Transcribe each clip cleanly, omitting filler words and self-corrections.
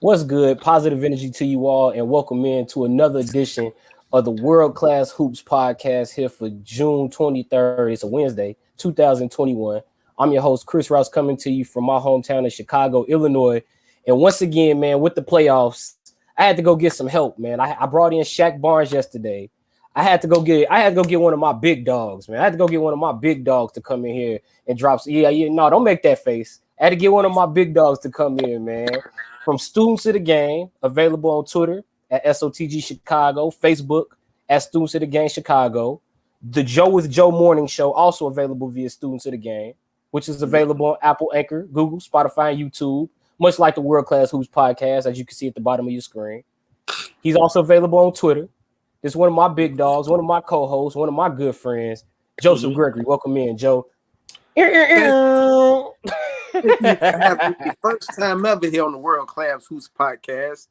What's good? Positive energy to you all, and welcome in to another edition of the World Class Hoops podcast here for June 23rd. It's a Wednesday, 2021. I'm your host, Chris Rouse, coming to you from my hometown of Chicago, Illinois. And once again, man, with the playoffs, I had to go get some help, man. I brought in Shaq Barnes yesterday. I had to go get one of my big dogs, man. I had to go get one of my big dogs to come in here and drop. No, don't make that face. I had to get one of my big dogs to come in, man. From Students of the Game, available on Twitter at SOTG Chicago, Facebook at Students of the Game Chicago. The Joe with Joe Morning Show, also available via Students of the Game, which is available on Apple, Anchor, Google, Spotify, and YouTube, much like the World Class Hoops podcast, as you can see at the bottom of your screen. He's also available on Twitter. This is one of my big dogs, one of my co-hosts, one of my good friends, Joseph Gregory. Welcome in, Joe. The first time ever here on the World Class Hoops podcast.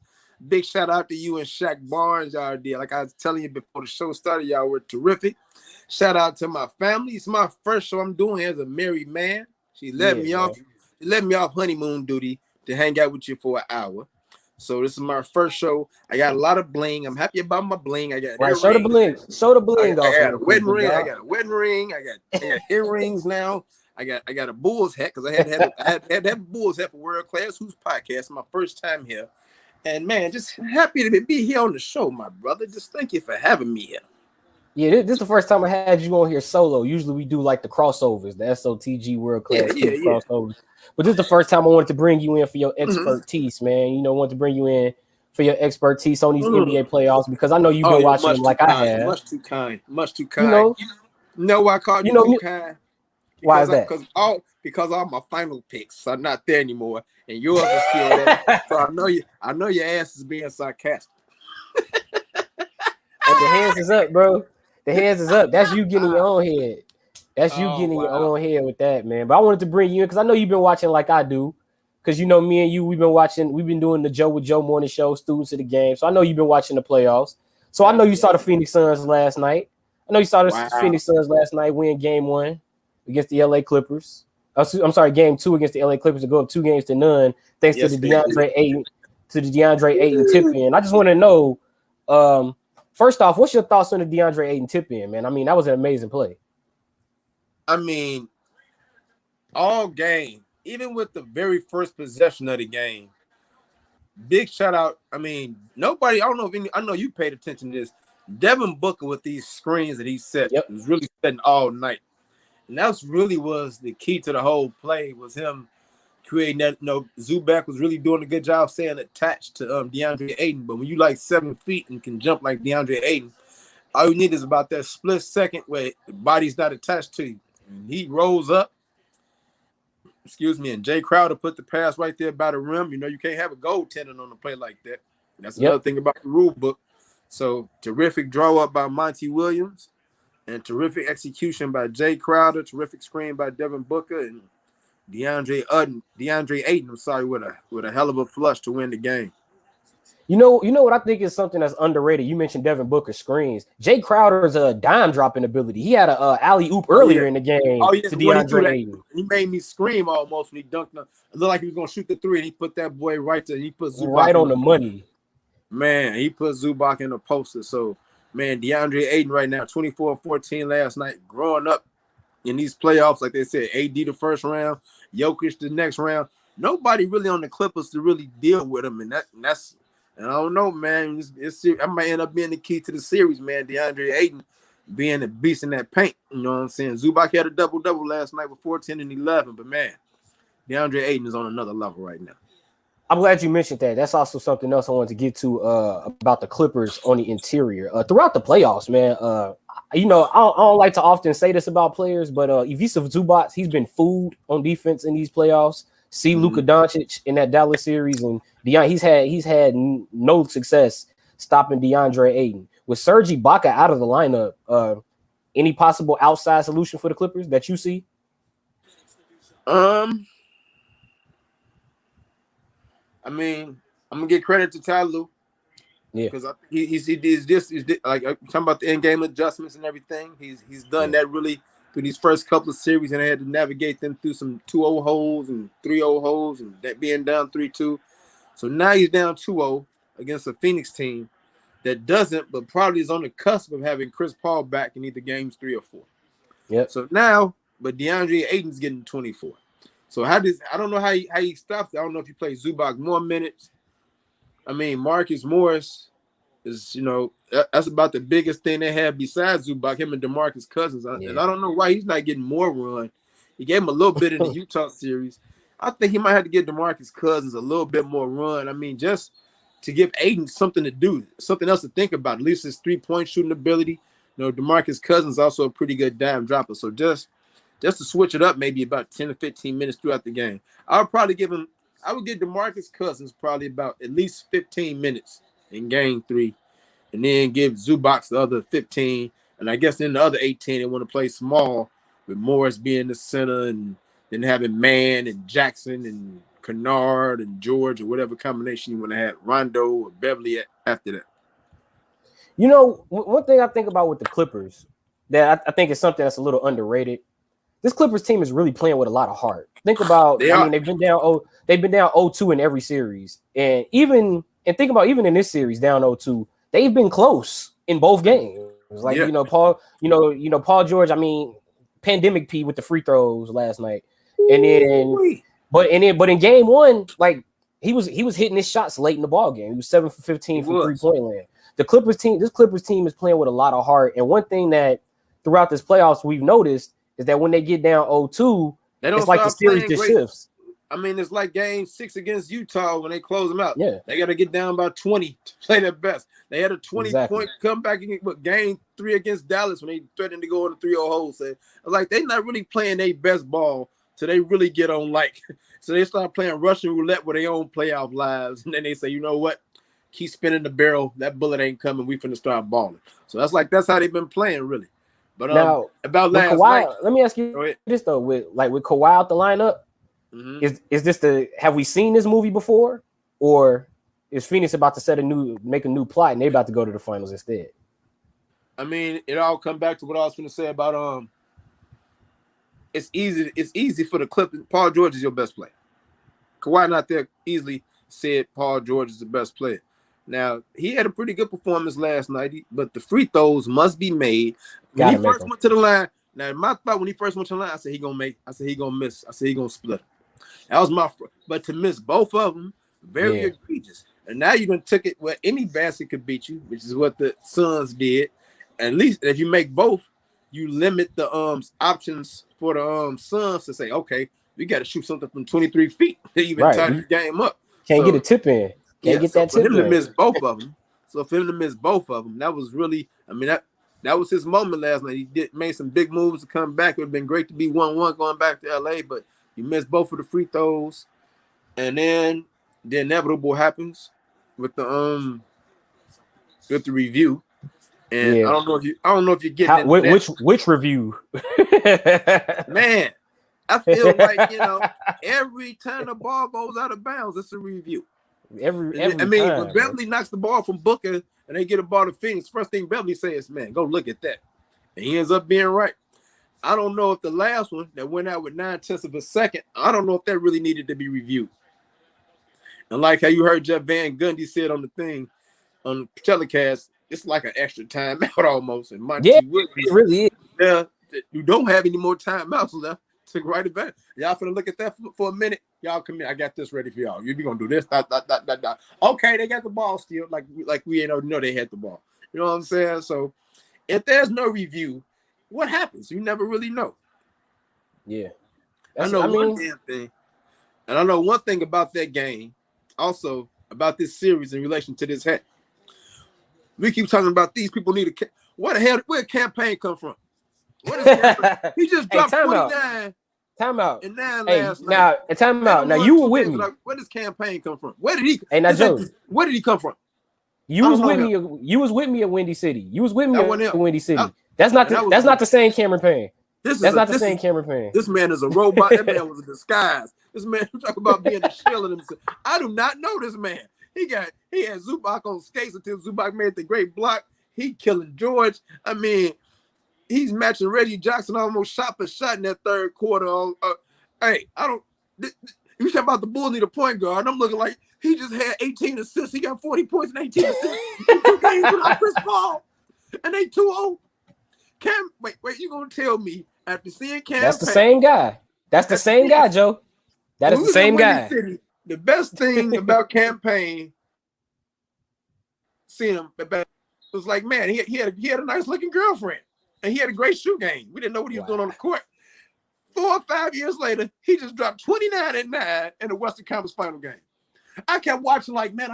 Big shout out to you and Shaq Barnes. Y'all did. Like I was telling you before the show started, y'all were terrific. Shout out to my family. It's my first show I'm doing as a married man. She let me off honeymoon duty to hang out with you for an hour. So this is my first show. I got a lot of bling. I'm happy about my bling. I got show the bling. Show the bling. I got a wedding ring. I got a wedding ring. I got earrings now. I got a Bulls hat because I had to have a Bulls hat for World Class Hoops podcast. My first time here, and man, just happy to be here on the show, my brother. Just thank you for having me here. Yeah, this is the first time I had you on here solo. Usually we do like the crossovers, the SOTG World Class crossovers. But this is the first time I wanted to bring you in for your expertise, man. You know, wanted to bring you in for your expertise on these NBA playoffs because I know you've been watching them like I have. Much too kind. You know why I called you too kind? Why is that? Because all my final picks are not there anymore, and yours are still there. So I know your ass is being sarcastic. And the hands is up, bro. The hands is up. That's you getting your own head. That's you getting your own head with that, man. But I wanted to bring you in because I know you've been watching like I do. Because you know, me and you, we've been doing the Joe with Joe Morning Show, Students of the Game. So I know you've been watching the playoffs. So I know you saw the Phoenix Suns last night. Phoenix Suns last night win game 1 against the LA Clippers. I'm sorry, game 2 against the LA Clippers to go up 2-0 thanks to the DeAndre Ayton tip in. I just want to know, first off, what's your thoughts on the DeAndre Ayton tip in, man? I mean, that was an amazing play. I mean, all game, even with the very first possession of the game, big shout out. I mean, I know you paid attention to this. Devin Booker with these screens that he set was really setting all night. And that's really was the key to the whole play was him creating that. Zubac was really doing a good job staying attached to DeAndre Ayton. But when you like 7 feet and can jump like DeAndre Ayton, all you need is about that split second where the body's not attached to you. And he rolls up. And Jay Crowder put the pass right there by the rim. You know, you can't have a goaltender on a play like that. That's another thing about the rule book. So terrific draw up by Monty Williams. And terrific execution by Jay Crowder, terrific screen by Devin Booker and DeAndre Ayton. I'm sorry, with a hell of a flush to win the game. You know what I think is something that's underrated. You mentioned Devin Booker screens. Jay Crowder's a dime dropping ability. He had a alley oop earlier in the game to DeAndre Ayton. He made me scream almost when he dunked. It looked like he was gonna shoot the 3, and he put that boy right there. He put Zubac right on the money. Man, he put Zubac in the poster. So. Man, DeAndre Ayton right now, 24-14 last night, growing up in these playoffs, like they said, AD the first round, Jokic the next round. Nobody really on the Clippers to really deal with him, and that's I don't know, man. I might end up being the key to the series, man. DeAndre Ayton being a beast in that paint. You know what I'm saying? Zubac had a double-double last night with 14 and 11, but man, DeAndre Ayton is on another level right now. I'm glad you mentioned that. That's also something else I wanted to get to about the Clippers on the interior. Throughout the playoffs, man, I don't like to often say this about players, but Ivica Zubac, he's been fooled on defense in these playoffs. See Luka Doncic in that Dallas series, and he's had no success stopping DeAndre Ayton. With Serge Ibaka out of the lineup, any possible outside solution for the Clippers that you see? I mean, I'm gonna give credit to Ty Lue. Yeah, because he did this. Like talking about the end game adjustments and everything. He's done that really through these first couple of series, and I had to navigate them through some 2-0 holes and 3-0 holes, and that being down 3-2. So now he's down 2-0 against a Phoenix team that doesn't, but probably is on the cusp of having Chris Paul back in either games 3 or 4. Yep. So now, but DeAndre Ayton's getting 24. So I don't know how he stops it. I don't know if he plays Zubac more minutes. I mean, Marcus Morris is, that's about the biggest thing they have besides Zubac, him and DeMarcus Cousins. And I don't know why he's not getting more run. He gave him a little bit in the Utah series. I think he might have to give DeMarcus Cousins a little bit more run. I mean, just to give Ayton something to do, something else to think about, at least his three-point shooting ability. DeMarcus Cousins also a pretty good dime dropper. So just to switch it up maybe about 10 to 15 minutes throughout the game. I would give DeMarcus Cousins probably about at least 15 minutes in game 3, and then give Zubac the other 15. And I guess in the other 18, they want to play small with Morris being the center and then having Mann and Jackson and Kennard and George or whatever combination you want to have, Rondo or Beverly after that. One thing I think about with the Clippers that I think is something that's a little underrated. This Clippers team is really playing with a lot of heart. Think about, they've been down 0-2 in every series. And think about even in this series, down 0-2, they've been close in both games. Like, Paul George, pandemic P with the free throws last night. And then but in game 1, like he was hitting his shots late in the ball game. He was 7 for 15 from 3-point land. This Clippers team is playing with a lot of heart. And one thing that throughout this playoffs we've noticed is that when they get down 0-2, it's like the series just shifts. I mean, it's like game 6 against Utah when they close them out. Yeah. They got to get down by 20 to play their best. They had a 20-point comeback in game 3 against Dallas when they threatened to go on a 3-0 hole. So, like, they're not really playing their best ball till they really get on, so they start playing Russian roulette with their own playoff lives. And then they say, you know what? Keep spinning the barrel. That bullet ain't coming. We finna start balling. So that's how they've been playing, really. But now, about last Kawhi, night, let me ask you this though: with Kawhi out the lineup, is this have we seen this movie before, or is Phoenix about to make a new plot and they about to go to the finals instead? I mean, it all come back to what I was going to say about It's easy for the Clippers. Paul George is your best player. Kawhi not there easily said Paul George is the best player. Now, he had a pretty good performance last night, but the free throws must be made. When he first went to the line, now my thought when he first went to the line, I said he gonna make. I said he gonna miss. I said he gonna split. That was but to miss both of them, very egregious. And now you done took it where any basket could beat you, which is what the Suns did. At least if you make both, you limit the options for the Suns to say, okay, we got to shoot something from 23 feet to even tie the game up. Can't get a tip in. Can't get that tip in. For him to miss both of them. So for him to miss both of them, that was really, that was his moment last night. He made some big moves to come back. It would have been great to be 1-1 going back to LA, but he missed both of the free throws. And then the inevitable happens with the review. And I don't know if you're getting which review. Man, I feel like every time the ball goes out of bounds, it's a review. Every time, when Beverly knocks the ball from Booker and they get a ball to Phoenix, first thing Beverly says, "Man, go look at that," and he ends up being right. I don't know if the last one that went out with 9/10 of a second, I don't know if that really needed to be reviewed. And like how you heard Jeff Van Gundy said on the thing on the telecast, it's like an extra timeout almost. And it really is. Yeah, you don't have any more timeouts left to right advantage. Y'all finna look at that for a minute. Y'all come in. I got this ready for y'all. You be gonna do this. Okay, they got the ball still. Like we ain't know they had the ball. You know what I'm saying? So if there's no review, what happens? You never really know. Yeah, I know one damn thing, and I know one thing about that game. Also about this series in relation to this hat. We keep talking about these people need a. What the hell? Where campaign come from? What is campaign? He just dropped 29. Time out. And now last night. Time out. Now you were with me. Where does campaign come from? Where did he? Hey, now Joe, where did he come from? You was with me. You was with me at Windy City. You was with me at Windy City. That's not the same Cameron Payne. That's not the same Cameron Payne. This man is a robot. That man was a disguise. This man talk about being a shell of himself. I do not know this man. He had Zubac on skates until Zubac made the great block. He killing George. I mean, he's matching Reggie Jackson almost shot for shot in that third quarter. Hey, I don't. You talking about the Bulls need a point guard. I'm looking like he just had 18 assists. He got 40 points and 18 assists in 2 games without Chris Paul. And they 2-0. Wait, you gonna tell me after seeing Cam? That's the same guy. That's the same guy, Joe. That is the same guy. City, the best thing about campaign, seeing him, was like, man, he had a nice looking girlfriend, and he had a great shoe game. We didn't know what he was doing on the court. 4 or 5 years later, he just dropped 29 and 9 in the Western Conference Final game. I kept watching like, man,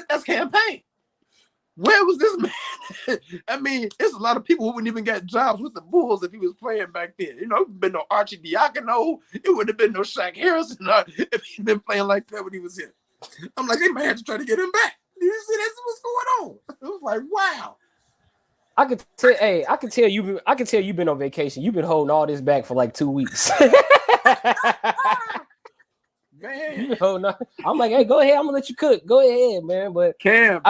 that's campaign. Where was this man? I mean, it's a lot of people who wouldn't even get jobs with the Bulls if he was playing back then. You know, it would have been no Archie Diacono. It wouldn't have been no Shaq Harrison if he'd been playing like that when he was here. I'm like, they might have to try to get him back. You see, that's what's going on. It was like, wow. I could tell you've been on vacation. You've been holding all this back for like 2 weeks. Man, I'm like, hey, go ahead. I'm gonna let you cook. Go ahead, man. But man.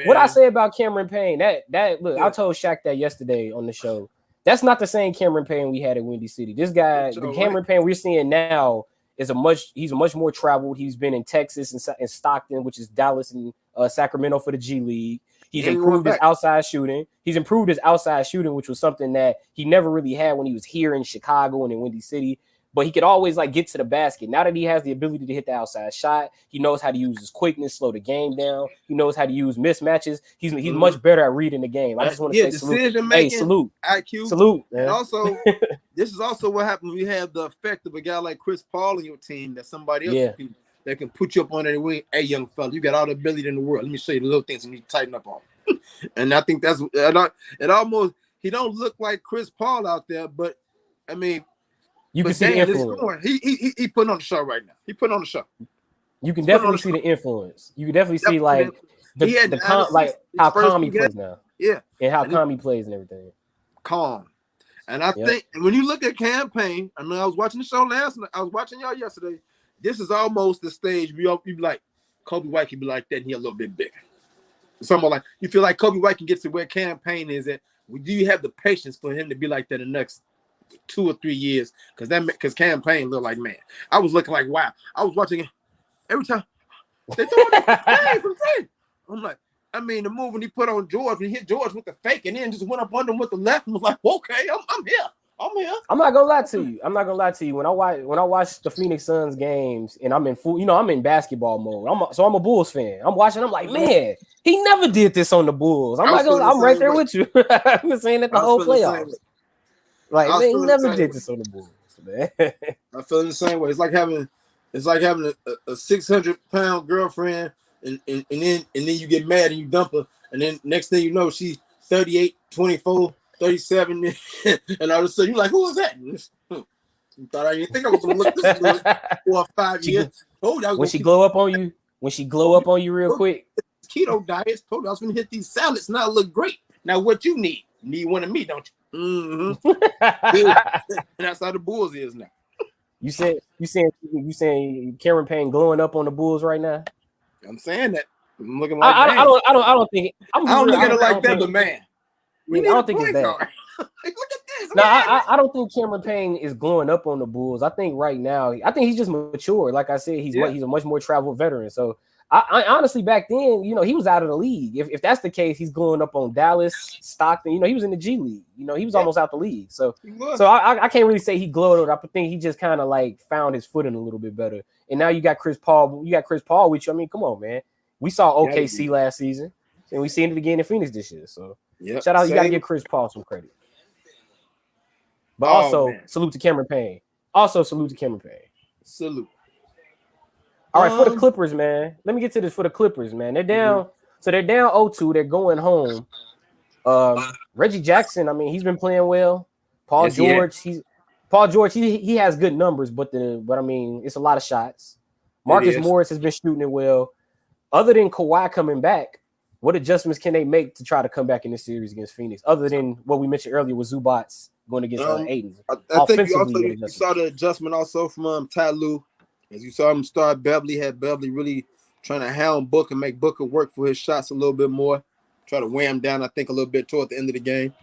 What I say about Cameron Payne, that look, I told Shaq that yesterday on the show. That's not the same Cameron Payne we had at Windy City. This guy, the Cameron Payne we're seeing now, he's much more traveled. He's been in Texas and Stockton, which is Dallas and Sacramento for the G League. He's improved his outside shooting. He's improved his outside shooting, which was something that he never really had when he was here in Chicago and in Windy City. But he could always like get to the basket. Now that he has the ability to hit the outside shot, he knows how to use his quickness, slow the game down. He knows how to use mismatches. He's much better at reading the game. I just want to say salute. Hey, salute. IQ. Salute, man. And also, this is also what happens when you have the effect of a guy like Chris Paul in your team that somebody else that can put you up on their wing. Hey, young fella, you got all the ability in the world. Let me show you the little things you need to tighten up on. And I think that's it. Almost he don't look like Chris Paul out there, but I mean, you can see the influence. He putting on the show right now. He putting on the show. You can definitely see the influence. You can definitely see like how calm he plays now. Yeah, and how calm he plays and everything. Calm. And I think when you look at campaign, I know I was watching the show last night. I was watching y'all yesterday. This is almost the stage you be like Kobe White can be like that, and he a little bit bigger. Somewhat like you feel like Kobe White can get to where campaign is at. Do you have the patience for him to be like that in the next 2 or 3 years? Because campaign look like, man, I was looking like, wow. I was watching it every time they throw it. I'm like, I mean, the move when he put on George, when he hit George with the fake and then just went up under him with the left and was like, okay, I'm here. I'm not gonna lie to you. When I watch the Phoenix Suns games and I'm in basketball mode. I'm a Bulls fan. I'm watching. I'm like, man, he never did this on the Bulls. I'm right there with you. I've been saying that the whole playoffs. Like, man, he never did this on the Bulls, man. I feel in the same way. It's like having a 600-pound girlfriend, and then you get mad and you dump her, and then next thing you know, she's 38, 24. 37, and all of a sudden you're like, who is that? You thought I didn't think I was gonna look this good 4 or 5 years. When she glow up on you real quick. Keto diets. Told you I was gonna hit these salads. Now I look great. Now what you need? You need one of me, don't you? Mm-hmm. And that's how the Bulls is now. You saying Cameron Payne glowing up on the Bulls right now? I'm saying that. I'm looking like I don't think I don't look at it like that, but man. I don't think it's that. Like, look at this. No, I don't think Cameron Payne is glowing up on the Bulls. I think right now, he's just mature. Like I said, he's a much more traveled veteran. So I honestly, back then, he was out of the league. If that's the case, he's glowing up on Dallas, Stockton. He was in the G League. He was almost out the league. So I can't really say he glowed. I think he just kind of like found his footing a little bit better. And now you got Chris Paul. You got Chris Paul with you. I mean, come on, man. We saw OKC last season, and we seen it again in Phoenix this year. So. Yep. Shout out, you got to give Chris Paul some credit. But salute to Cameron Payne. Salute. All right, for the Clippers, man. Let me get to this for the Clippers, man. They're down. So they're down 0-2. They're going home. Reggie Jackson, I mean, he's been playing well. Paul George, he has good numbers, but I mean, it's a lot of shots. Marcus Morris has been shooting it well. Other than Kawhi coming back, what adjustments can they make to try to come back in this series against Phoenix? Other than what we mentioned earlier with Zubats going against Ayton. I think you saw the adjustment also from Ty Lue. As you saw him start Beverly, had Beverly really trying to hound Booker and make Booker work for his shots a little bit more. Try to wear him down, I think, a little bit toward the end of the game.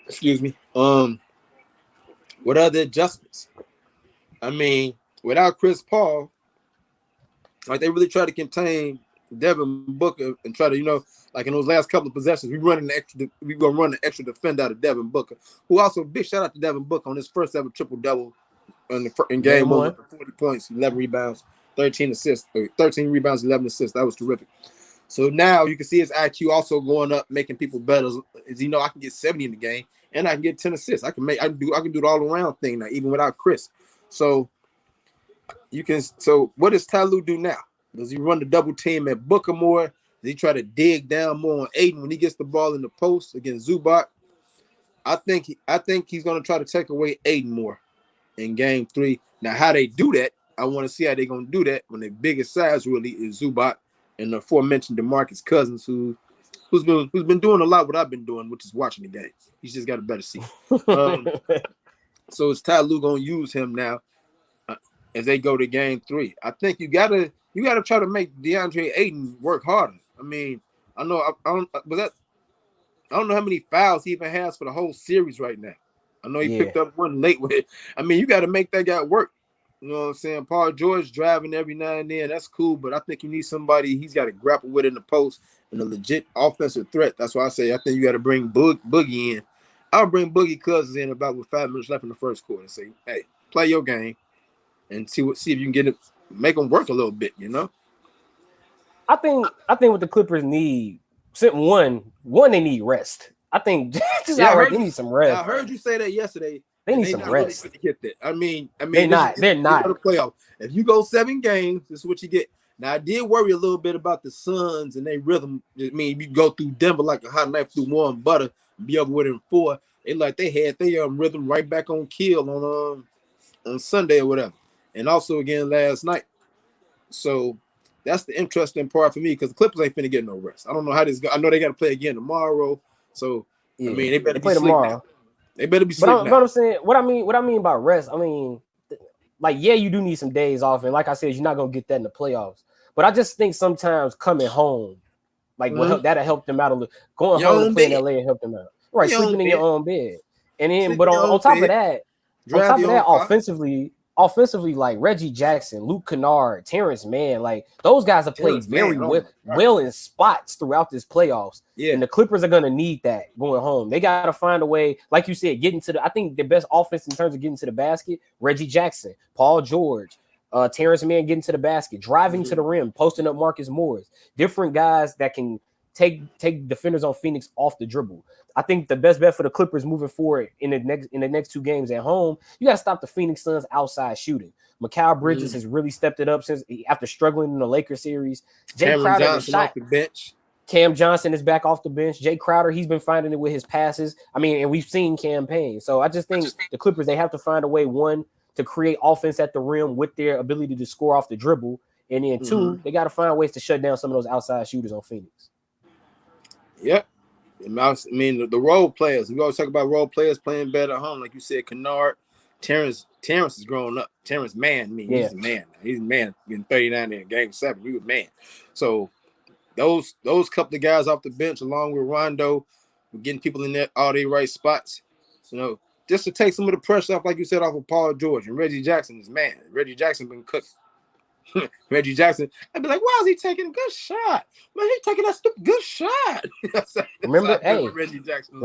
Excuse me. What other adjustments? I mean, without Chris Paul, like they really try to contain Devin Booker and try to, like in those last couple of possessions, we gonna run an extra defender out of Devin Booker, who also big shout out to Devin Booker on his first ever triple double in game one with 40 points, 11 rebounds, 13 assists, 13 rebounds, 11 assists. That was terrific. So now you can see his IQ also going up, making people better. As I can get 70 in the game and I can get 10 assists. I can do the all around thing now, even without Chris. So what does Ty Lue do now? Does he run the double team at Booker more? Does he try to dig down more on Ayton when he gets the ball in the post against Zubac? I think he's going to try to take away Ayton more in game 3. Now, how they do that, I want to see how they're going to do that when the biggest size really is Zubac and the aforementioned DeMarcus Cousins, who's been doing a lot what I've been doing, which is watching the game. He's just got a better seat. So is Ty Lue going to use him now as they go to game 3? I think you gotta try to make DeAndre Ayton work harder. I mean, I don't know how many fouls he even has for the whole series right now. I know he picked up one late with it. I mean, you got to make that guy work. You know what I'm saying? Paul George driving every now and then. That's cool, but I think you need somebody he's got to grapple with in the post and a legit offensive threat. That's why I say I think you got to bring Boogie in. I'll bring Boogie Cousins in about with 5 minutes left in the first quarter and say, hey, play your game and see if you can make them work a little bit, I think what the Clippers need, one they need rest. I think they need some rest. I heard you say that yesterday. They need some rest. Really to get that. I mean, they're not. The playoff. If you go 7 games, this is what you get. Now, I did worry a little bit about the Suns and their rhythm. I mean, you go through Denver like a hot knife through warm butter and be over with in 4. They had their rhythm right back on kill on Sunday or whatever, and also again last night. So that's the interesting part for me because the Clippers ain't finna get no rest. I don't know how this go. I know they got to play again tomorrow. So I mean, they better play tomorrow. They better be. But I'm saying what I mean by rest. I mean, you do need some days off, and like I said, you're not gonna get that in the playoffs. But I just think sometimes coming home, that'll help them out a little. Going home and playing LA and help them out. Right, sleeping in your own bed, and then on top of that, offensively, like Reggie Jackson, Luke Kennard, Terrence Mann, like those guys have played very well in spots throughout this playoffs. Yeah. And the Clippers are going to need that going home. They got to find a way, like you said, I think the best offense in terms of getting to the basket, Reggie Jackson, Paul George, Terrence Mann getting to the basket, driving to the rim, posting up Marcus Morris, different guys that can take defenders on Phoenix off the dribble. I think the best bet for the Clippers moving forward in the next 2 games at home, you got to stop the Phoenix Suns outside shooting. Mikal Bridges has really stepped it up after struggling in the Lakers series. Jay Crowder off the bench. Cam Johnson is back off the bench. Jay Crowder, he's been finding it with his passes. I mean, and we've seen campaign. So I just think the Clippers, they have to find a way, one, to create offense at the rim with their ability to score off the dribble. And then 2, they got to find ways to shut down some of those outside shooters on Phoenix. Yep. I mean, the role players. We always talk about role players playing better at home. Like you said, Kennard, Terrence is growing up. Terrence Mann, he's a man. He's a man. Getting 39 in game 7. He was a man. So those couple of guys off the bench, along with Rondo, getting people in there all the right spots. Just to take some of the pressure off, like you said, off of Paul George and Reggie Jackson is man. Reggie Jackson been cooking. Reggie Jackson, I'd be like, why is he taking a good shot? Man, he's taking that stupid good shot. Reggie Jackson.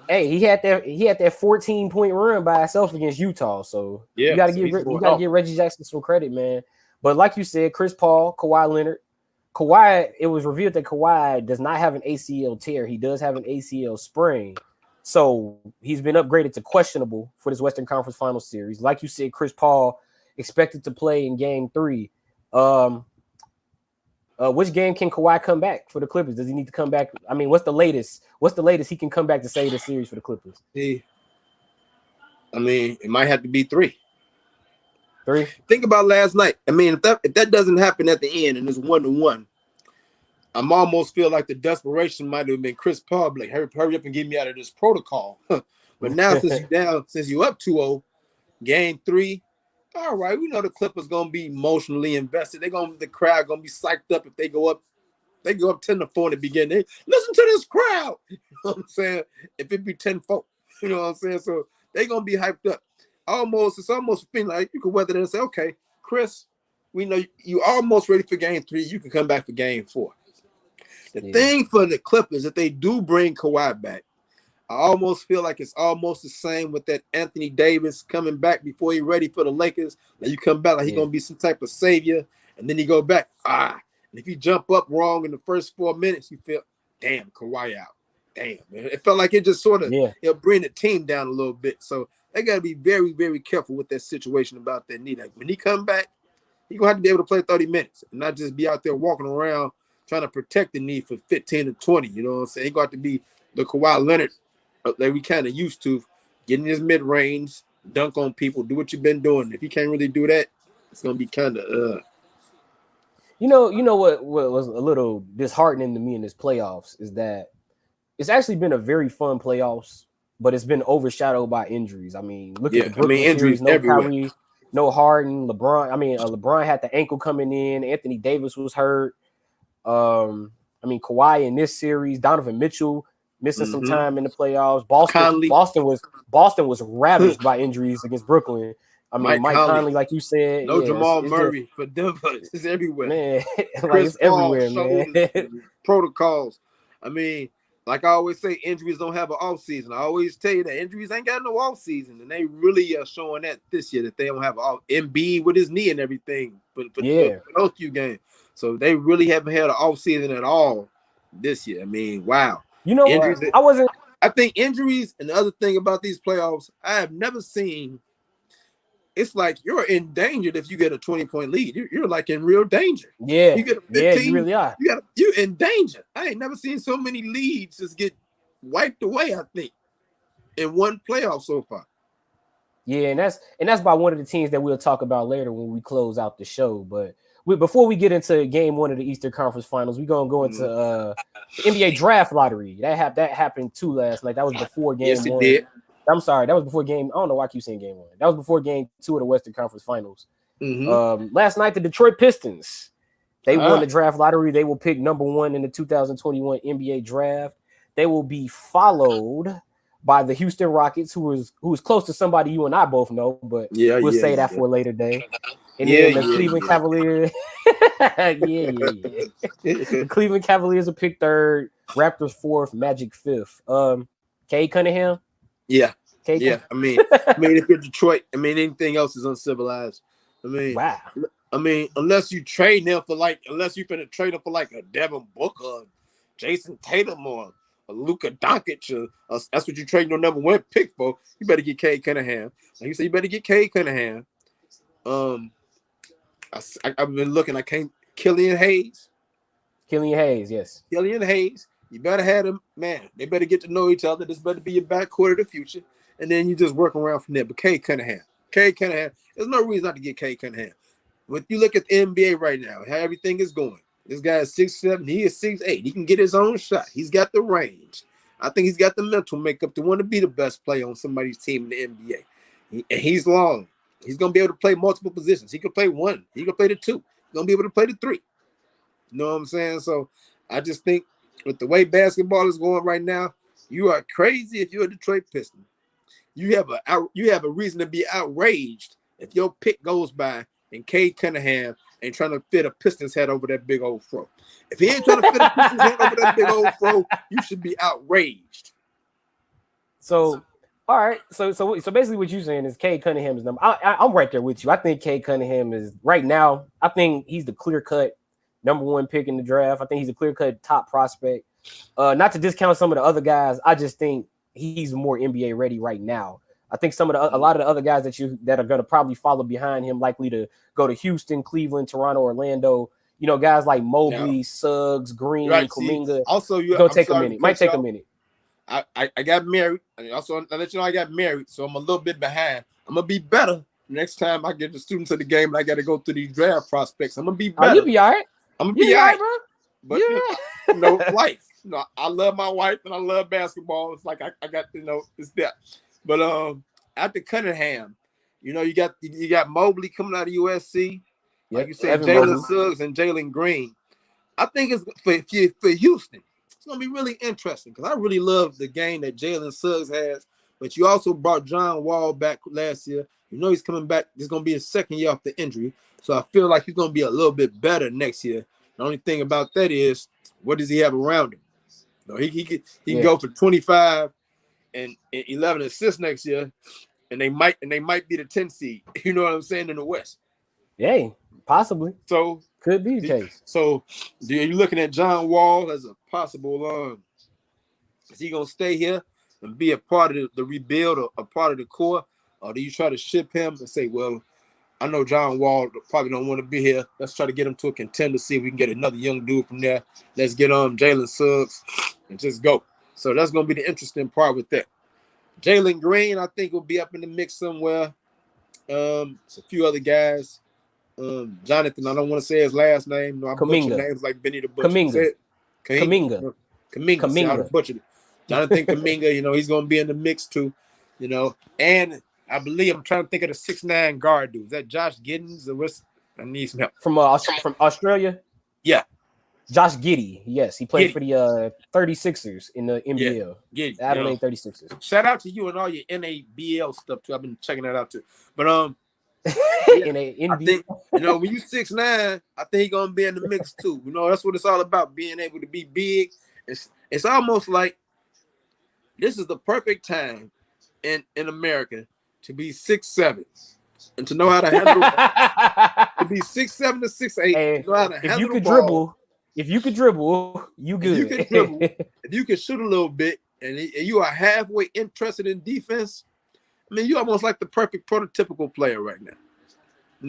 He had that 14-point run by himself against Utah. So you gotta give Reggie Jackson some credit, man. But like you said, Chris Paul, Kawhi Leonard. It was revealed that Kawhi does not have an ACL tear. He does have an ACL sprain. So he's been upgraded to questionable for this Western Conference Finals series. Like you said, Chris Paul expected to play in game 3. Which game can Kawhi come back for the Clippers? Does he need to come back? I mean, what's the latest he can come back to save the series for the Clippers? I mean, it might have to be 3. 3? Think about last night. I mean, if that doesn't happen at the end and it's 1-1, I'm almost feel like the desperation might have been Chris Paul, like hurry up and get me out of this protocol. But now since you're up 2-0, game 3. All right, we know the Clippers gonna be emotionally invested. The crowd gonna be psyched up if they go up 10-4 in the beginning. Listen to this crowd. You know what I'm saying? If it be 10-4, you know what I'm saying? So they gonna be hyped up. It's almost feeling like you can weather that and say, okay, Chris, we know you almost ready for game 3. You can come back for game 4. The thing for the Clippers, if they do bring Kawhi back, I almost feel like it's almost the same with that Anthony Davis coming back before he's ready for the Lakers. Like you come back like he's gonna be some type of savior, and then he go back. And if you jump up wrong in the first 4 minutes, you feel, damn, Kawhi out. Damn, man. It felt like it just sort of it'll bring the team down a little bit. So they gotta be very, very careful with that situation about that knee. Like when he come back, he's gonna have to be able to play 30 minutes and not just be out there walking around trying to protect the knee for 15 to 20. You know what I'm saying? He got to be the Kawhi Leonard that we kind of used to, getting his mid-range, dunk on people, do what you've been doing. If you can't really do that, it's gonna be kind of You know what was a little disheartening to me in this playoffs is that it's actually been a very fun playoffs, but it's been overshadowed by injuries. I mean, look at the Brooklyn injuries series, no everywhere. Kyrie, no Harden, LeBron. I mean, LeBron had the ankle coming in. Anthony Davis was hurt. I mean, Kawhi in this series, Donovan Mitchell missing some time in the playoffs. Boston was ravaged by injuries against Brooklyn. I mean, Mike Conley, like you said, Jamal Murray for Denver. It's everywhere, man. Like it's everywhere, man. Protocols. I mean, like I always say, injuries don't have an off season. I always tell you that injuries ain't got no off season, and they really are showing that this year that they don't have an off. Embiid with his knee and everything, for those few games. So they really haven't had an off season at all this year. I mean, wow. You know, I think injuries and the other thing about these playoffs, I have never seen. It's like you're endangered if you get a 20-point lead. You're like in real danger. Yeah, you get a 15, you really are. You're in danger. I ain't never seen so many leads just get wiped away. I think in one playoff so far. Yeah, and that's by one of the teams that we'll talk about later when we close out the show. But before we get into game 1 of the Eastern Conference Finals, we're gonna go into the NBA draft lottery. That happened too last night. That was before game 1. It did. I'm sorry, that was before game. I don't know why I keep saying game 1. That was before game 2 of the Western Conference Finals. Last night, the Detroit Pistons, they won the draft lottery. They will pick number 1 in the 2021 NBA draft. They will be followed by the Houston Rockets, who is close to somebody you and I both know, but we'll say that for a later day. And then the Cleveland Cavaliers. The Cleveland Cavaliers will pick 3rd, Raptors 4th, Magic 5th. Cade Cunningham. Yeah. I mean, if you're Detroit, I mean, anything else is uncivilized. I mean, wow. I mean, unless you trade them unless you're gonna trade them for like a Devin Booker, Jason Tatum, or a Luka Doncic, that's what you trade your number 1 pick for. You better get Cade Cunningham. Like you said, you better get Cade Cunningham. I've been looking. I can't. Killian Hayes, yes. Killian Hayes. You better have them, man. They better get to know each other. This better be your backcourt of the future. And then you just work around from there. But Cade Cunningham, there's no reason not to get Cade Cunningham. When you look at the NBA right now, how everything is going, this guy is 6'7", he is 6'8". He can get his own shot. He's got the range. I think he's got the mental makeup to want to be the best player on somebody's team in the NBA. And he's long. He's going to be able to play multiple positions. He can play 1. He can play the 2. He's going to be able to play the 3. You know what I'm saying? So I just think with the way basketball is going right now, you are crazy if you're a Detroit Piston. You have a reason to be outraged if your pick goes by and Cade Cunningham ain't trying to fit a Pistons head over that big old fro. If he ain't trying to fit a Pistons head over that big old fro, you should be outraged. So, all right. So basically, what you're saying is Cade Cunningham's number. I'm right there with you. I think Cade Cunningham is right now. I think he's the clear-cut number 1 pick in the draft. I think he's a clear-cut top prospect. Not to discount some of the other guys, I just think he's more NBA ready right now. I think a lot of the other guys that are going to probably follow behind him, likely to go to Houston, Cleveland, Toronto, Orlando. You know, guys like Mobley, Suggs, Green, Kuminga. Also, take a minute. Might take a minute. I got married. And also, I let you know I got married, so I'm a little bit behind. I'm gonna be better next time I get the students of the game and I got to go through these draft prospects. I'm gonna be better. You'll be all right. I'm gonna be all right, bro. But life. I love my wife and I love basketball. It's like I got it's that. But after Cunningham, you got Mobley coming out of USC. Like you said, Jalen Suggs and Jalen Green. I think it's for Houston. It's gonna be really interesting because I really love the game that Jalen Suggs has. But you also brought John Wall back last year. He's coming back. This is gonna be his second year off the injury. So I feel like he's going to be a little bit better next year. The only thing about that is, what does he have around him? No, he can go for 25 and 11 assists next year, and they might be the 10 seed. You know what I'm saying, in the West. Yeah, possibly. So could be the case. So are you looking at John Wall as a possible? Is he gonna stay here and be a part of the rebuild or a part of the core, or do you try to ship him and say, well, I know John Wall probably don't want to be here. Let's try to get him to a contender, see if we can get another young dude from there. Let's get Jalen Suggs and just go. So that's going to be the interesting part with that. Jalen Green, I think, will be up in the mix somewhere. It's a few other guys. Jonathan, I don't want to say his last name. No, I butcher names like Benny the Butcher. Kuminga. See, I butchered it. Jonathan Kuminga, he's going to be in the mix too, and I believe I'm trying to think of the 6'9" guard dude. Is that Josh Giddens or what's? I need some help. From Australia? Yeah. Josh Giddey. Yes, he played for the 36ers in the NBL. Giddey. Adelaide 36ers. Shout out to you and all your NABL stuff too. I've been checking that out too. But I think when you 6'9", I think he's gonna be in the mix too. That's what it's all about, being able to be big. It's almost like this is the perfect time in America to be 6'7" and to know how to handle to be 6'7" to 6'8", hey, know how to handle if you could dribble. If you could dribble, you good. If you can shoot a little bit, and you are halfway interested in defense, I mean, you almost like the perfect prototypical player right now.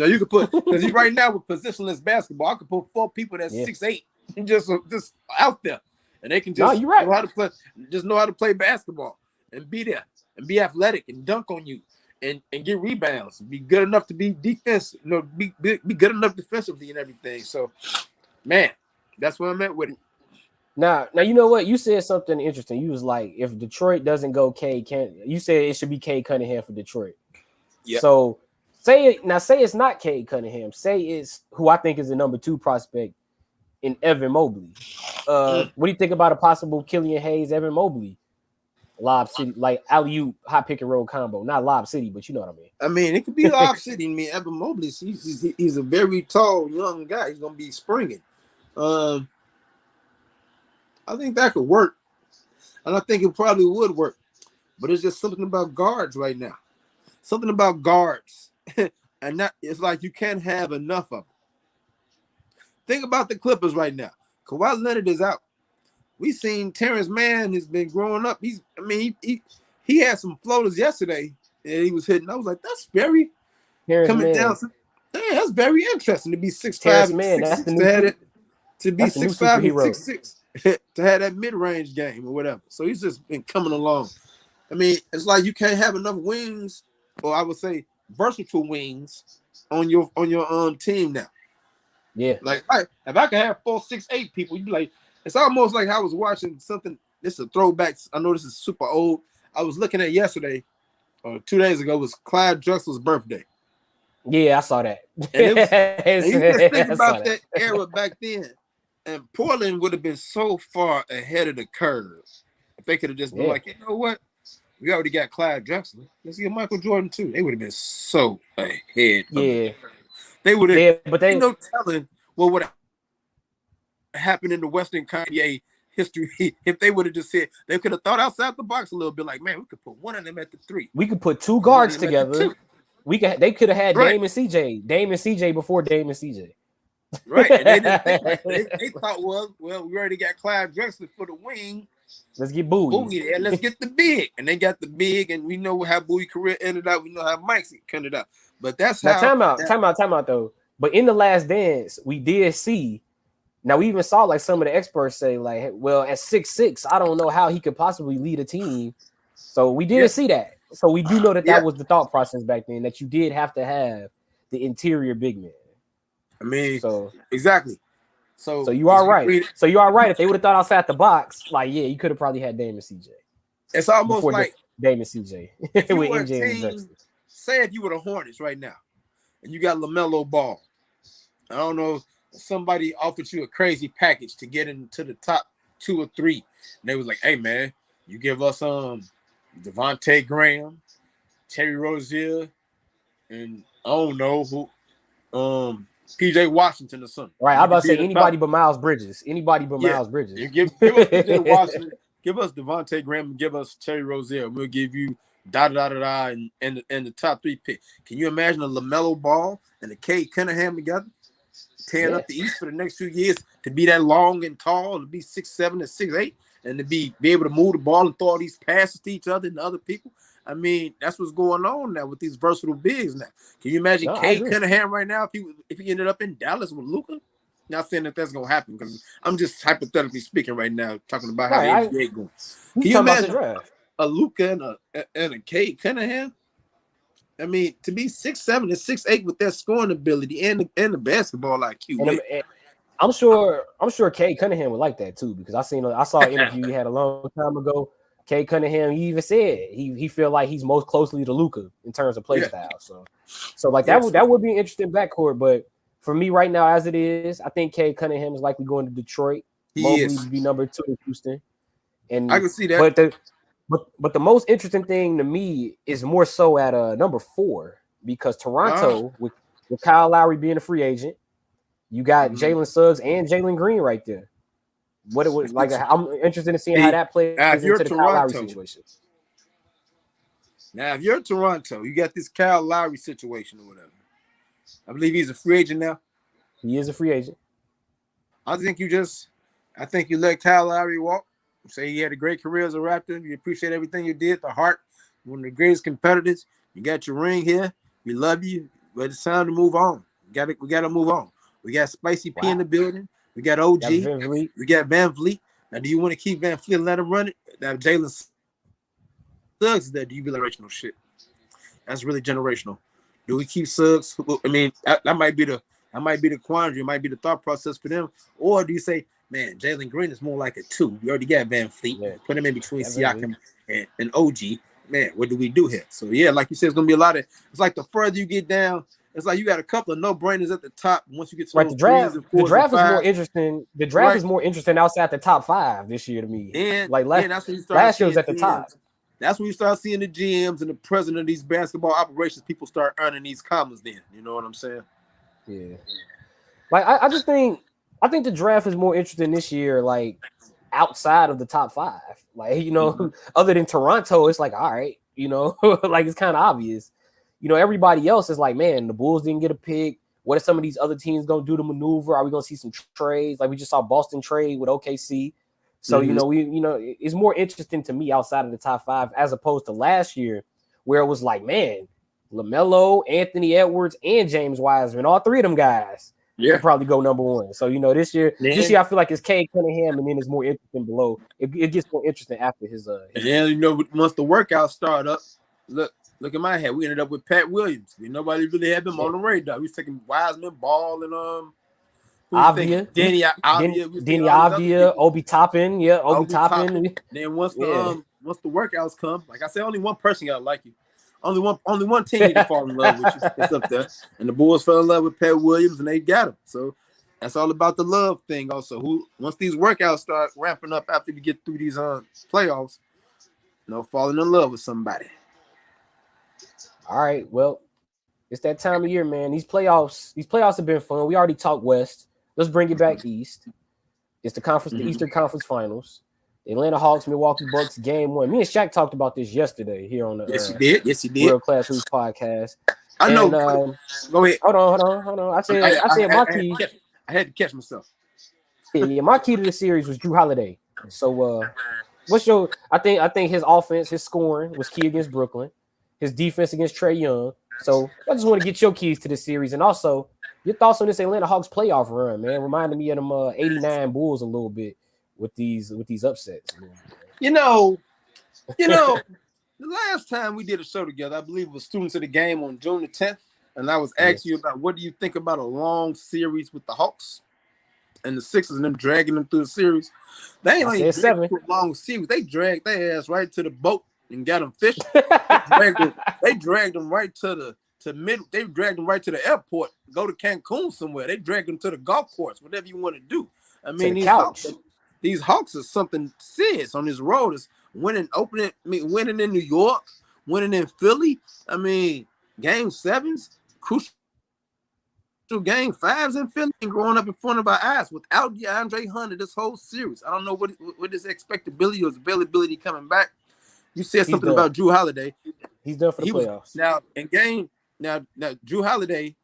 You could put, because right now with positionless basketball, I could put 4 people that's 6'8", just out there, and they can just know how to play, know how to play basketball and be there and be athletic and dunk on you and get rebounds, be good enough to be defensive, be good enough defensively and everything. So, man, that's what I meant with it. Now you know what? You said something interesting. You was like, if Detroit doesn't go you said it should be Cade Cunningham for Detroit. Yeah. So say it's not Cade Cunningham. Say it's who I think is the number 2 prospect in Evan Mobley. What do you think about a possible Killian Hayes, Evan Mobley, Lob City, like alley-oop high pick and roll combo? Not Lob City, but you know what I mean. I mean, it could be Lob City. I mean, Evan Mobley, he's a very tall young guy. He's gonna be springing. I think that could work, and I think it probably would work. But it's just something about guards right now. Something about guards, and that it's like you can't have enough of them. Think about the Clippers right now. Kawhi Leonard is out. We seen Terrence Mann has been growing up. He had some floaters yesterday, and he was hitting. I was like, that's very coming down. Yeah, that's very interesting to be 6'5" and 6'6" to be 6'5" and 6'6". To have that mid-range game or whatever. So he's just been coming along. I mean, it's like you can't have enough wings, or I would say versatile wings on your team now. Yeah. Like if I could have 4, 6, 8 people, you'd be like, it's almost like I was watching something. This is a throwback. I know this is super old. I was looking at yesterday or 2 days ago was Clyde Drexler's birthday. Yeah, I saw that. And you just think about that era back then. And Portland would have been so far ahead of the curve if they could have just been like, you know what? We already got Clyde Drexler. Let's get Michael Jordan too. They would have been so ahead. Yeah. They would have, but they no telling what would have happened in the Western Kanye history if they would have just said, they could have thought outside the box a little bit, like, man, we could put one of them at the 3. We could put 2 guards together. They could have had Dame and CJ before Dame and CJ. Right. And they didn't think like they thought, well, we already got Clyde Drexler for the wing. Let's get Bowie. And let's get the big. And they got the big, and we know how Bowie's career ended up. We know how Mike's ended up. But that's how. Time out though. But in the Last Dance, we did see. Now we even saw like some of the experts say, like, well, at 6'6", I don't know how he could possibly lead a team. So we did see that. So we do know that was the thought process back then, that you did have to have the interior big man. I mean, exactly. So you are right. So you are right. If they would have thought outside the box, like, yeah, you could have probably had Dame and CJ. It's almost like Dame and CJ with MJ and Drexler. Say if you were the Hornets right now, and you got LaMelo Ball. I don't know, somebody offered you a crazy package to get into the top 2 or 3, and they was like, "Hey man, you give us Devontae Graham, Terry Rozier, and I don't know who." PJ Washington or something. Right, I'm about to say anybody but Miles Bridges. Anybody but Miles Bridges. Give us PJ Washington, give us Devontae Graham, and give us Terry Rozier. We'll give you and the top 3 pick. Can you imagine a LaMelo Ball and a Cade Cunningham together, tearing up the East for the next few years, to be that long and tall, to be 6'7" and 6'8", and to be able to move the ball and throw all these passes to each other and to other people? I mean, that's what's going on now with these versatile bigs now. Can you imagine Cade Cunningham right now if he ended up in Dallas with Luka? Not saying that that's going to happen, because I'm just hypothetically speaking right now, talking about how the NBA going. Can you imagine a Luka and a Cade Cunningham? I mean, to be 6'7" and 6'8" with that scoring ability and the basketball IQ. I'm sure Cade Cunningham would like that too, because I saw an interview he had a long time ago. Cade Cunningham, he even said he feel like he's most closely to Luka in terms of play style. So like that would be an interesting backcourt. But for me right now, as it is, I think Cade Cunningham is likely going to Detroit. Mobley would be number 2 in Houston. And I can see that. But the most interesting thing to me is more so at number 4, because Toronto with Kyle Lowry being a free agent, you got Jalen Suggs and Jalen Green right there. What it was like, I'm interested in seeing how that plays into the Kyle Lowry situation. Now, if you're Toronto, you got this Kyle Lowry situation or whatever. I believe he's a free agent now. He is a free agent. I think you let Kyle Lowry walk. Say he had a great career as a Raptor. You appreciate everything you did. The heart, one of the greatest competitors. You got your ring here. We love you, but it's time to move on. We got to move on. We got Spicy P in the building. We got OG. We got Van Vliet. Now, do you want to keep Van Vliet and let him run it? Now, Jalen Suggs is that generational shit. That's really generational. Do we keep Suggs? I mean, that might be the quandary. It might be the thought process for them. Or do you say, man, Jalen Green is more like a 2. We already got Van Vliet. Yeah. Put him in between Siakam and OG. Man, what do we do here? So, yeah, like you said, it's going to be a lot of – it's like the further you get down, it's like you got a couple of no-brainers at the top. Once you get to those the draft is more interesting. The draft is more interesting outside the top 5 this year to me. And like that's when you start last year was at the top. That's when you start seeing the GMs and the president of these basketball operations. People start earning these commas. Then you know what I'm saying? Yeah. Like I just think the draft is more interesting this year. Like outside of the top 5, like other than Toronto, it's like all right, like it's kind of obvious. Everybody else is like, man, the Bulls didn't get a pick. What are some of these other teams going to do to maneuver? Are we going to see some trades? Like we just saw Boston trade with OKC. So, it's more interesting to me outside of the top 5 as opposed to last year where it was like, man, LaMelo, Anthony Edwards, and James Wiseman, all 3 of them guys could probably go number 1. So, this year I feel like it's Cade Cunningham, and then it's more interesting below. It gets more interesting after his once the workout started up, look at my head. We ended up with Pat Williams. Nobody really had them on the radar. We was taking Wiseman, Ball, and Avdia, Denny Avdia, Obi Toppin, Obi Toppin. Then once the workouts come, like I said, only one person gotta like you. Only one team need to fall in love with you. It's up there. And the Bulls fell in love with Pat Williams, and they got him. So that's all about the love thing. Also, once these workouts start ramping up after we get through these playoffs, falling in love with somebody. All right, well, it's that time of year, man. These playoffs have been fun. We already talked West. Let's bring it back east. It's the Eastern Conference Finals. The Atlanta Hawks, Milwaukee Bucks, game 1. Me and Shaq talked about this yesterday here on the Yes, he did. World Class Hoops podcast. I know. Go ahead. Hold on. I said my key. I had to catch myself. Yeah, my key to the series was Drew Holiday. So, what's your? I think his offense, his scoring was key against Brooklyn. His defense against Trae Young. So I just want to get your keys to the series, and also your thoughts on this Atlanta Hawks playoff run, man. Reminded me of them '89 Bulls a little bit with these upsets. The last time we did a show together, I believe it was Students of the Game on June the 10th, and I was asking you about what do you think about a long series with the Hawks and the Sixers and them dragging them through the series. They ain't only dragged through a long series. They dragged their ass right to the boat and got them fishing. They dragged them right to They dragged them right to the airport. Go to Cancun somewhere. They dragged them to the golf course. Whatever you want to do. I mean, these Hawks are something serious on this road. Is winning in New York, winning in Philly. I mean, game 7s, crucial game fives in Philly and growing up in front of our eyes without DeAndre Hunter this whole series. I don't know what his expectability or his availability coming back. You said something about Drew Holiday. He's done for the playoffs. Now Drew Holiday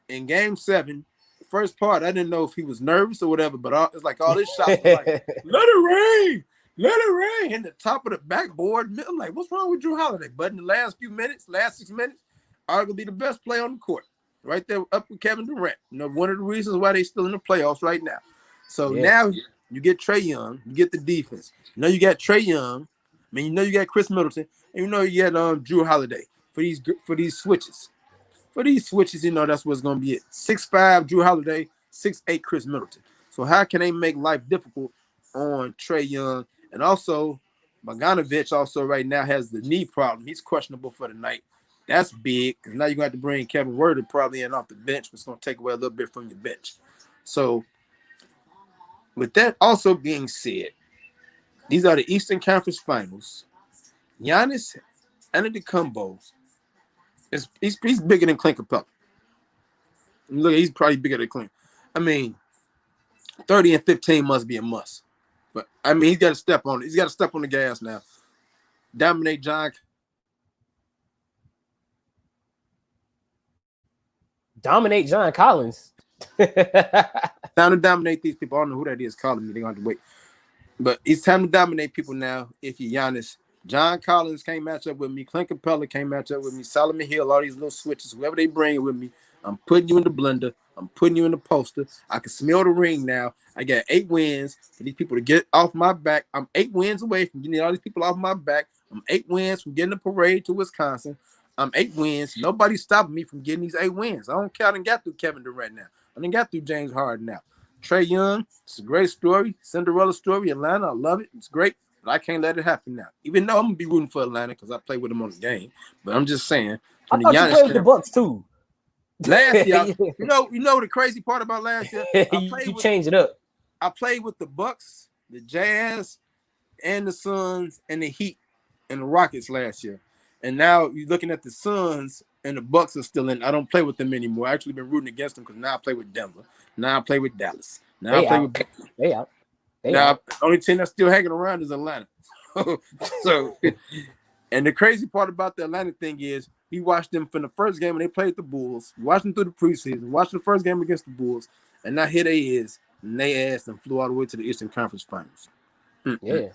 in game 7, first part, I didn't know if he was nervous or whatever, but it's like all his shots were like, let it rain, in the top of the backboard. I'm like, what's wrong with Drew Holiday? But in the last 6 minutes, arguably the best player on the court, right there up with Kevin Durant. One of the reasons why they're still in the playoffs right now. So now you get Trae Young, you get the defense. You got Trae Young. I mean, you got Chris Middleton, and you got Drew Holiday for these switches. For these switches, that's what's going to be it. 6'5" Drew Holiday, 6'8" Chris Middleton. So how can they make life difficult on Trae Young? And also, Bogdanovich also right now has the knee problem. He's questionable for the night. That's big because now you're going to have to bring Kevin Werder probably in off the bench, which is going to take away a little bit from your bench. So with that also being said, these are the Eastern Conference Finals. Giannis Antetokounmpo, he's bigger than Clint Capella. Look, he's probably bigger than Clint. I mean, 30 and 15 must be a must. But I mean, he's got to step on it. He's got to step on the gas now. Dominate John Collins. Time to dominate these people. I don't know who that is calling me. They're going to have to wait. But it's time to dominate people now if you're Giannis. John Collins can't match up with me. Clint Capella can't match up with me. Solomon Hill, all these little switches, whoever they bring with me, I'm putting you in the blender. I'm putting you in the poster. I can smell the ring now. I got 8 wins for these people to get off my back. I'm 8 wins away from getting all these people off my back. I'm 8 wins from getting the parade to Wisconsin. I'm 8 wins. Nobody's stopping me from getting these 8 wins. I don't care. I done got through Kevin Durant now. I done got through James Harden now. Trae Young, it's a great story. Cinderella story. Atlanta, I love it. It's great. But I can't let it happen now. Even though I'm going to be rooting for Atlanta because I played with them on the game. But I'm just saying. I thought you played with the Bucks too. Last year, you know the crazy part about last year? You change it up. I played with the Bucks, the Jazz, and the Suns, and the Heat, and the Rockets last year. And now you're looking at the Suns, and the Bucks are still in. I don't play with them anymore. I actually been rooting against them because now I play with Denver. Now I play with Dallas. Now I play with. They out. Now the only team that's still hanging around is Atlanta. So, and the crazy part about the Atlanta thing is we watched them from the first game when they played the Bulls, watched them through the preseason, watched the first game against the Bulls, and now here they is, and they ass and flew all the way to the Eastern Conference Finals. Yeah.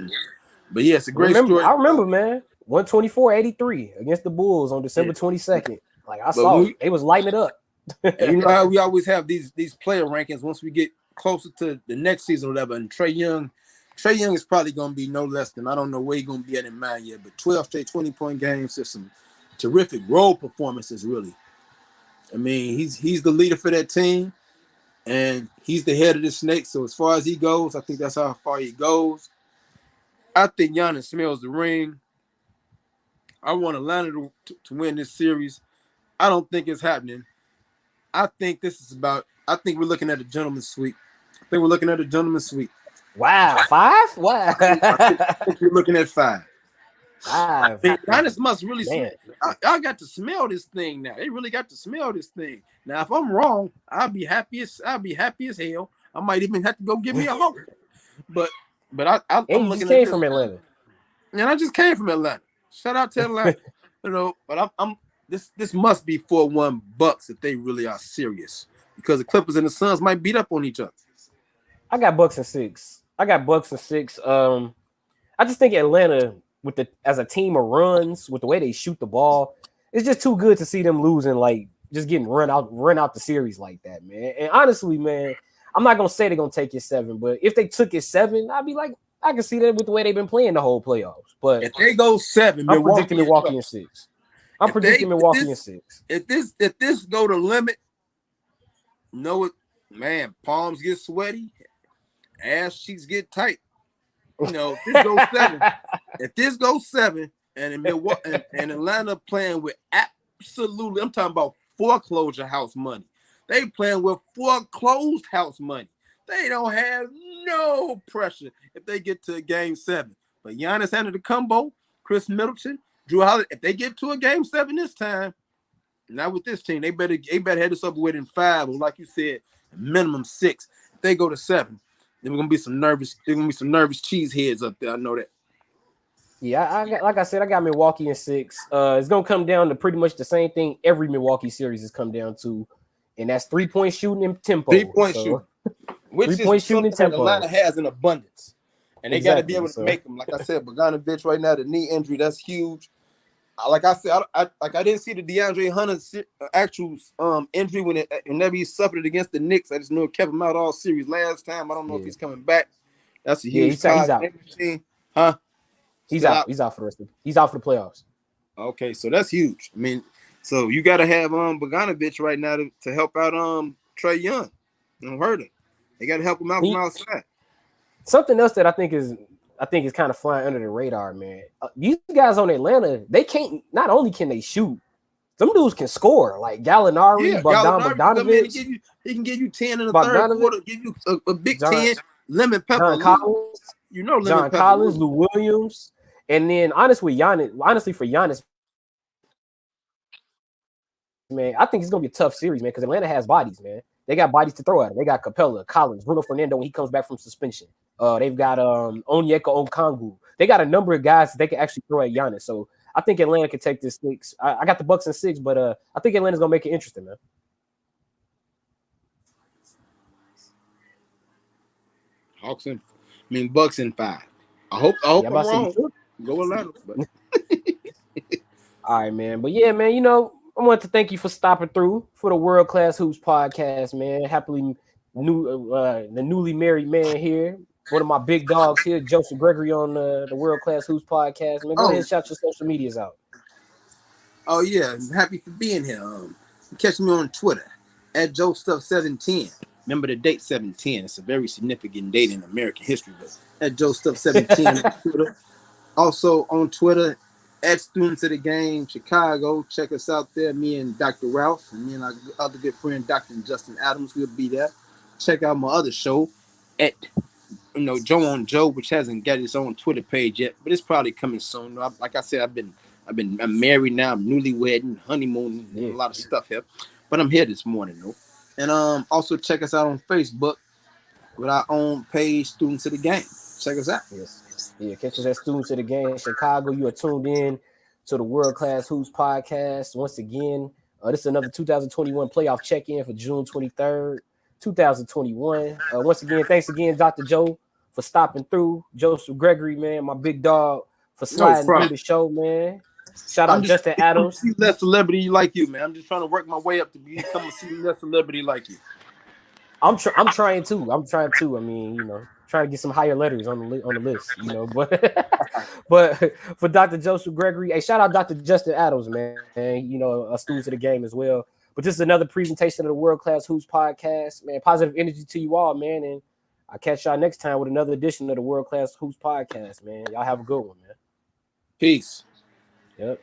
But yeah, it's a great story. I remember, man, 124-83 against the Bulls on December 22nd. Like I saw it. They was lighting it up. And you know how we always have these player rankings once we get closer to the next season or whatever. And Trae Young is probably going to be no less than, I don't know where he's going to be at in mind yet, but 12 straight 20-point games, just some terrific role performances, really. I mean, he's the leader for that team, and he's the head of the snake. So as far as he goes, I think that's how far he goes. I think Giannis smells the ring. I want Atlanta to win this series. I don't think it's happening. I think we're looking at a gentleman's sweep. Wow, 5? Wow. I think we're looking at 5. Giannis must really smell. I got to smell this thing now. They really got to smell this thing. Now, if I'm wrong, I'll be happy as hell. I might even have to go give me a hug. But I'm looking at from Atlanta. And I just came from Atlanta. Shout out to Atlanta. But I'm this must be 4-1 Bucks if they really are serious. Because the Clippers and the Suns might beat up on each other. I got Bucks and 6. I just think Atlanta as a team of runs, with the way they shoot the ball, it's just too good to see them losing, like just getting run out the series like that, man. And honestly, man, I'm not gonna say they're gonna take it 7, but if they took it 7, I'd be like, I can see that with the way they've been playing the whole playoffs. But if they go 7, I'm predicting Milwaukee in 6. I'm predicting Milwaukee in 6. If this go to limit, man, palms get sweaty, ass cheeks get tight. If this goes 7, and in Milwaukee and Atlanta playing with absolutely, I'm talking about foreclosure house money. They playing with foreclosed house money. They don't have no pressure if they get to game 7. But Giannis Antetokounmpo, Chris Middleton, Drew Holiday, if they get to a game 7 this time, Not with this team. They better head us up with in 5, or like you said, minimum 6. If they go to 7, then we're gonna be some nervous. There's gonna be some nervous cheeseheads up there. I know that. Yeah, I got, like I said, I got Milwaukee in 6. It's gonna come down to pretty much the same thing every Milwaukee series has come down to, and that's 3-point shooting and tempo. 3-point shooting, which 3-point is shooting something and tempo. that Atlanta has in abundance, and they got to be able to make them. Like I said, Bogdanovich right now, the knee injury, that's huge. Like I said, I didn't see the DeAndre Hunter actual injury whenever he suffered it against the Knicks. I just knew it kept him out all series last time. I don't know if he's coming back. That's a huge he's out. Huh? He's out. He's out for the rest of. He's out for the playoffs. Okay, so that's huge. I mean, so you got to have Bogdanovich right now to help out Trae Young. Don't hurt him. They got to help him out from outside. Something else that I think is kind of flying under the radar, man. These guys on Atlanta, they can't. Not only can they shoot, some dudes can score. Like Gallinari, Bogdanovich. He can give you 10 in the third quarter. Give you a big 10. Lemon pepper. John Collins. You know, John Collins, Lou Williams, and then honestly for Giannis, man, I think it's gonna be a tough series, man, because Atlanta has bodies, man. They got bodies to throw at him. They got Capella, Collins, Bruno Fernando when he comes back from suspension. They've got Onyeka Okongwu. They got a number of guys that they can actually throw at Giannis. So I think Atlanta can take this 6. I got the Bucks in 6, but I think Atlanta's gonna make it interesting, man. Bucks in 5. I hope I'm wrong. Go Atlanta. But. All right, man. But yeah, man, I want to thank you for stopping through for the World Class Hoops podcast, man. Happily the newly married man here. One of my big dogs here, Joseph Gregory on the World Class Hoops podcast. Man, go ahead and shout your social medias out. Oh, yeah. I'm happy for being here. Catch me on Twitter at JoeStuff710. Remember the date 710. It's a very significant date in American history. But at JoeStuff710 on Twitter. Also on Twitter at Students of the Game Chicago. Check us out there. Me and Dr. Rouse and me and our other good friend Dr. Justin Adams will be there. Check out my other show at Joe on Joe, which hasn't got its own Twitter page yet, but it's probably coming soon. Like I said, I'm married now. I'm newlywed and honeymooning and a lot of stuff here, but I'm here this morning though. And also check us out on Facebook with our own page, Students of the Game. Check us out. Yes. Yeah, catch us at Students of the Game Chicago. You are tuned in to the World Class Hoops podcast. Once again, this is another 2021 playoff check-in for June 23rd, 2021. Once again, thanks again, Dr. Joe, for stopping through. Joseph Gregory, man, my big dog, for sliding through the show, man. Shout out Justin Adams. I'm less celebrity like you, man. I'm just trying to work my way up to become a less celebrity like you. I'm trying to. I mean, trying to get some higher letters on the list, But for Dr. Joseph Gregory, hey, shout out Dr. Justin Adams, man. A student of the game as well. But this is another presentation of the World Class Hoops podcast, man. Positive energy to you all, man. And I'll catch y'all next time with another edition of the World Class Hoops podcast, man. Y'all have a good one, man. Peace. Yep.